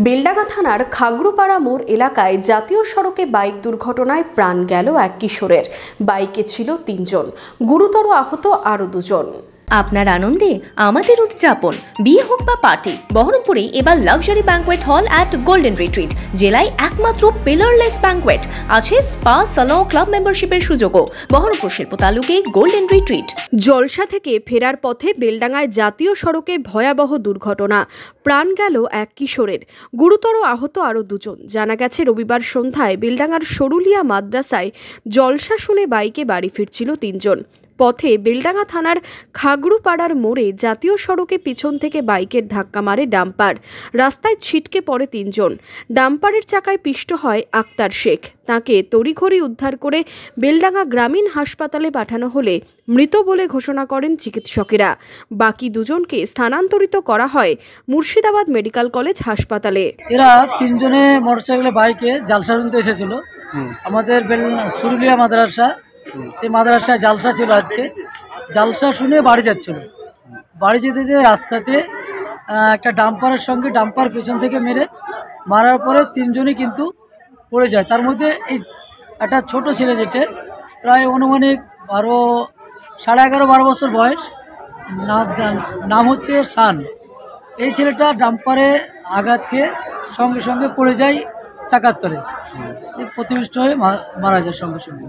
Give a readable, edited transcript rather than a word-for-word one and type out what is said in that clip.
বেলডাঙ্গা থানার খাগড়ুপাড়া মোড় এলাকায় জাতীয় সড়কে বাইক দুর্ঘটনায় প্রাণ গেল এক কিশোরের। বাইকে ছিল ৩ জন, গুরুতর আহত আরও 2 জন। আপনার আনন্দে আমাদের উদযাপন। বিয়ে হোক বা পার্টি, বহরমপুরে এবার luxury banquet hall at golden retreat. জেলায় একমাত্র পিলারলেস ব্যাঙ্কোয়েট, আছে স্পা, সালন, ক্লাব মেম্বারশিপের সুযোগও। বহরমপুর শিল্প তালুকে গোল্ডেন রিট্রিট। জলসা থেকে ফেরার পথে বেলডাঙ্গায় জাতীয় সড়কে ভয়াবহ দুর্ঘটনা, প্রাণ গেল এক কিশোরের, গুরুতর আহত আরও 2 জন। জানা গেছে, রবিবার সন্ধ্যায় বেলডাঙ্গার সরুলিয়া মাদ্রাসায় জলসা শুনে বাইকে বাড়ি ফিরছিল 3 জন। পথে বেলডাঙ্গা থানার খাগড়ুপাড়ার মোড়ে জাতীয় সড়কে পিছন থেকে বাইকের ধাক্কা মারে ডাম্পার। রাস্তায় ছিটকে পড়ে 3 জন। ডাম্পারের চাকায় পিষ্ট হয় আক্তার শেখ। তাকে তড়িঘড়ি উদ্ধার করে বেলডাঙ্গা গ্রামীণ হাসপাতালে পাঠানো হলে মৃত বলে ঘোষণা করেন চিকিৎসকেরা। বাকি 2 জনকে স্থানান্তরিত করা হয় মুর্শিদাবাদ মেডিকেল কলেজ হাসপাতালে। এরা 3 জনে মোটরসাইকেলে বাইকে জালসা শুনতে এসেছিল আমাদের সরুলিয়া মাদ্রাসা। সেই মাদ্রাসায় জালসা ছিল আজকে। জালসা শুনে বাড়ি যাচ্ছিল। বাড়ি যেতে যেতে রাস্তাতে একটা ডাম্পারের সঙ্গে ডাম্পার পেছন থেকে মারার পরে 3 জনই কিন্তু পড়ে যায়। তার মধ্যে এই একটা ছোট ছেলে, যেটা প্রায় অনুমানিক 11.5-12 বছর বয়স, নাম হচ্ছে শান। এই ছেলেটা ডাম্পারে আঘাত খেয়ে সঙ্গে সঙ্গে পড়ে যায় চাকার তলে, প্রতিবিষ্ট হয়ে মারা যায় সঙ্গে সঙ্গে।